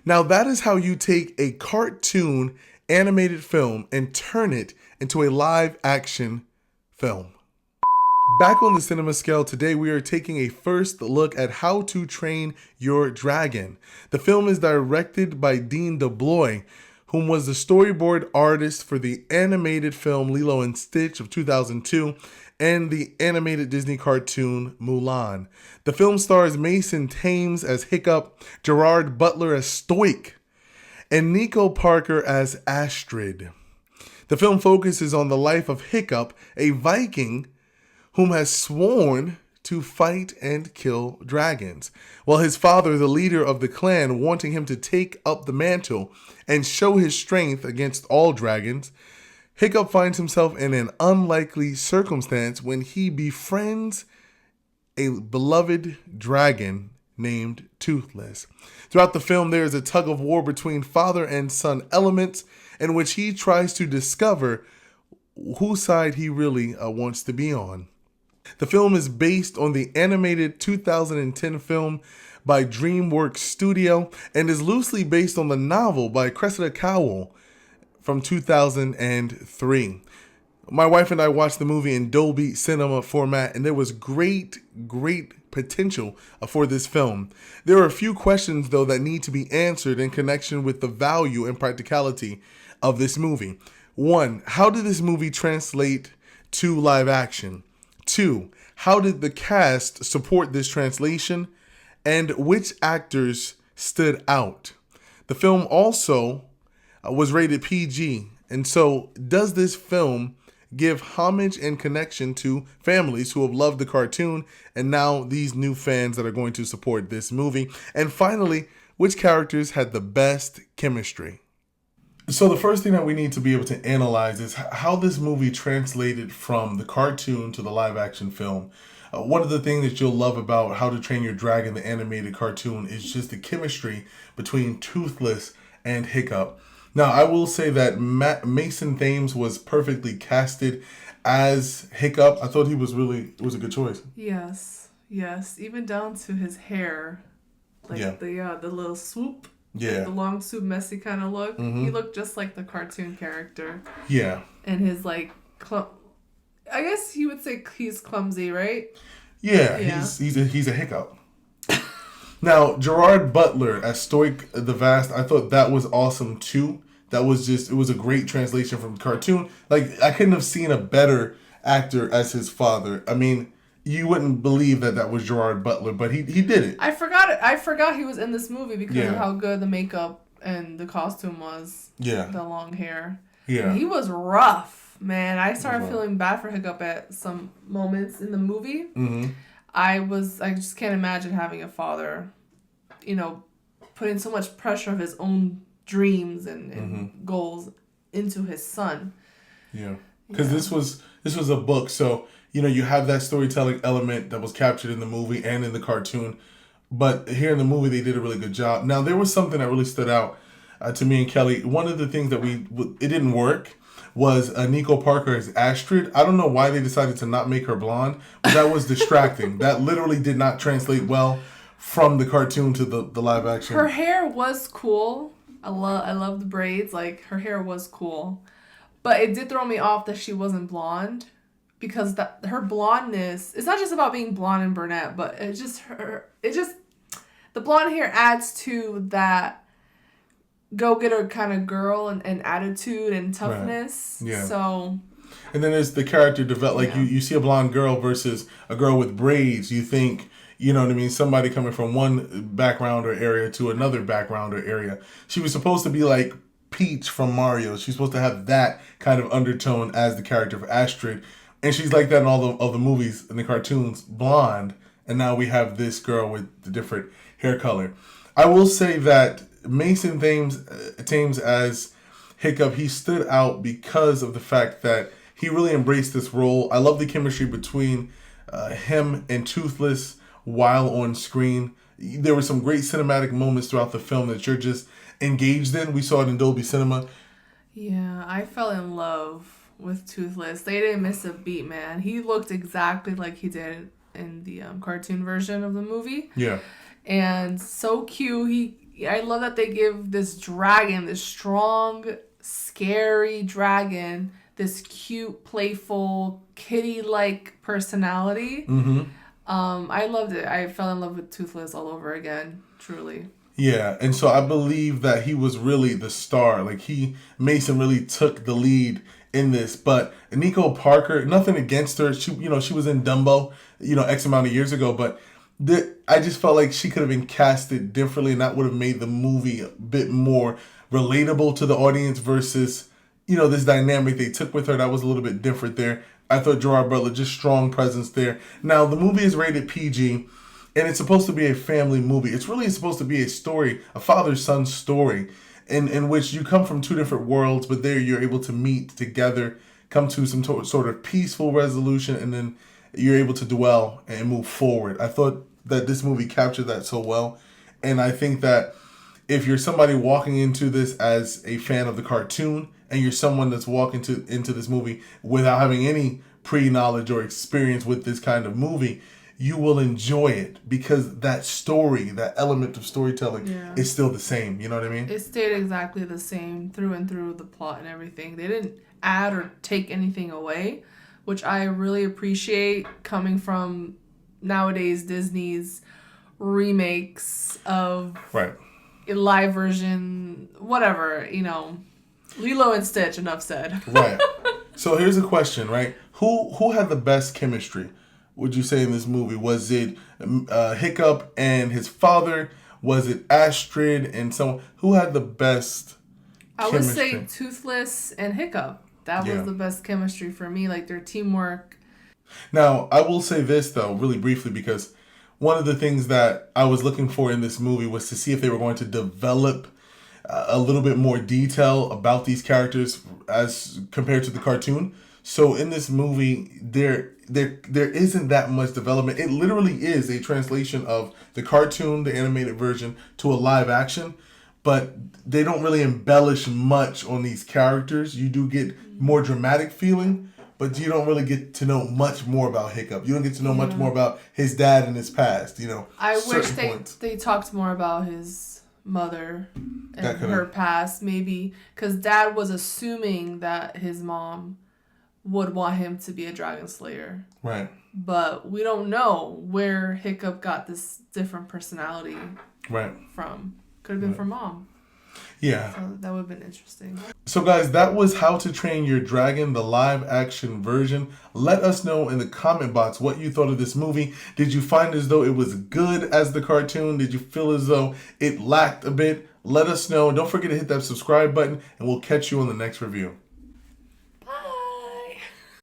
Now, that is how you take a cartoon animated film and turn it into a live action film. Back on the cinema scale, today we are taking a first look at How to Train Your Dragon. The film is directed by Dean DeBlois, whom was the storyboard artist for the animated film Lilo and Stitch of 2002 and the animated Disney cartoon Mulan. The film stars Mason Thames as Hiccup, Gerard Butler as Stoic, and Nico Parker as Astrid. The film focuses on the life of Hiccup, a Viking whom has sworn to fight and kill dragons, while his father, the leader of the clan, wanting him to take up the mantle and show his strength against all dragons. Hiccup finds himself in an unlikely circumstance when he befriends a beloved dragon named Toothless. Throughout the film, there is a tug of war between father and son elements in which he tries to discover whose side he really wants to be on. The film is based on the animated 2010 film by DreamWorks Studio and is loosely based on the novel by Cressida Cowell from 2003. My wife and I watched the movie in Dolby Cinema format, and there was great potential for this film. There are a few questions, though, that need to be answered in connection with the value and practicality of this movie. 1, how did this movie translate to live action? 2, how did the cast support this translation? And which actors stood out? The film also was rated PG. And so, does this film give homage and connection to families who have loved the cartoon and now these new fans that are going to support this movie? And finally, which characters had the best chemistry? So the first thing that we need to be able to analyze is how this movie translated from the cartoon to the live action film. One of the things that you'll love about How to Train Your Dragon, the animated cartoon, is just the chemistry between Toothless and Hiccup. Now, I will say that Mason Thames was perfectly casted as Hiccup. I thought it was a good choice. Yes, even down to his hair, the little swoop. Yeah. The long swoop, messy kind of look. Mm-hmm. He looked just like the cartoon character. Yeah. And his I guess you would say he's clumsy, right? Yeah. He's a Hiccup. Now, Gerard Butler as Stoic the Vast, I thought that was awesome too. It was a great translation from the cartoon. Like, I couldn't have seen a better actor as his father. I mean, you wouldn't believe that was Gerard Butler, but he did it. I forgot he was in this movie because of how good the makeup and the costume was. Yeah. The long hair. Yeah. And he was rough, man. I started feeling bad for Hiccup at some moments in the movie. Mm-hmm. I just can't imagine having a father, putting so much pressure of his own dreams and goals into his son. Yeah. Because this was a book, so you have that storytelling element that was captured in the movie and in the cartoon. But here in the movie, they did a really good job. Now, there was something that really stood out to me and Kelly. One of the things that it didn't work was Nico Parker as Astrid. I don't know why they decided to not make her blonde, but that was distracting. That literally did not translate well from the cartoon to the live action. Her hair was cool. I love the braids. Like, her hair was cool. But it did throw me off that she wasn't blonde. Because her blondness, it's not just about being blonde and brunette, but the blonde hair adds to that go-getter kind of girl and attitude and toughness. Right. Yeah. So. And then there's the character develop. You see a blonde girl versus a girl with braids. You think, somebody coming from one background or area to another background or area. She was supposed to be like Peach from Mario. She's supposed to have that kind of undertone as the character for Astrid. And she's like that in all the movies and the cartoons, blonde. And now we have this girl with the different hair color. I will say that Mason Thames as Hiccup, he stood out because of the fact that he really embraced this role. I love the chemistry between him and Toothless while on screen. There were some great cinematic moments throughout the film that you're just engaged in. We saw it in Dolby Cinema. Yeah, I fell in love with Toothless. They didn't miss a beat, man. He looked exactly like he did in the cartoon version of the movie. Yeah. And so cute. I love that they give this dragon, this strong, scary dragon, this cute, playful, kitty-like personality. Mm-hmm. I loved it. I fell in love with Toothless all over again, truly. Yeah, and so I believe that he was really the star. Like Mason really took the lead in this. But Nico Parker, nothing against her. She was in Dumbo, X amount of years ago. But I just felt like she could have been casted differently, and that would have made the movie a bit more relatable to the audience versus, this dynamic they took with her. That was a little bit different there. I thought Gerard Butler, just strong presence there. Now, the movie is rated PG, and it's supposed to be a family movie. It's really supposed to be a story, a father-son story, in which you come from two different worlds, but there you're able to meet together, come to some sort of peaceful resolution, and then you're able to dwell and move forward. I thought that this movie captured that so well, and I think that if you're somebody walking into this as a fan of the cartoon, and you're someone that's walking into this movie without having any pre-knowledge or experience with this kind of movie, you will enjoy it because that story, that element of storytelling is still the same. You know what I mean? It stayed exactly the same through and through, the plot and everything. They didn't add or take anything away, which I really appreciate coming from nowadays Disney's remakes of a live version, whatever, Lilo and Stitch, enough said. Right. So here's a question, right? Who had the best chemistry, would you say, in this movie? Was it Hiccup and his father? Was it Astrid and someone? Who had the best chemistry? I would say Toothless and Hiccup. That was the best chemistry for me, like their teamwork. Now, I will say this, though, really briefly, because one of the things that I was looking for in this movie was to see if they were going to develop a little bit more detail about these characters as compared to the cartoon. So in this movie, there isn't that much development. It literally is a translation of the cartoon, the animated version, to a live action. But they don't really embellish much on these characters. You do get more dramatic feeling, but you don't really get to know much more about Hiccup. You don't get to know much more about his dad and his past. I wish they talked more about his mother and her past, maybe, because Dad was assuming that his mom would want him to be a dragon slayer. Right. But we don't know where Hiccup got this different personality from. Could have been from Mom. Yeah. So that would have been interesting. So guys, that was How to Train Your Dragon, the live action version. Let us know in the comment box what you thought of this movie. Did you find as though it was good as the cartoon? Did you feel as though it lacked a bit? Let us know. Don't forget to hit that subscribe button, and we'll catch you on the next review.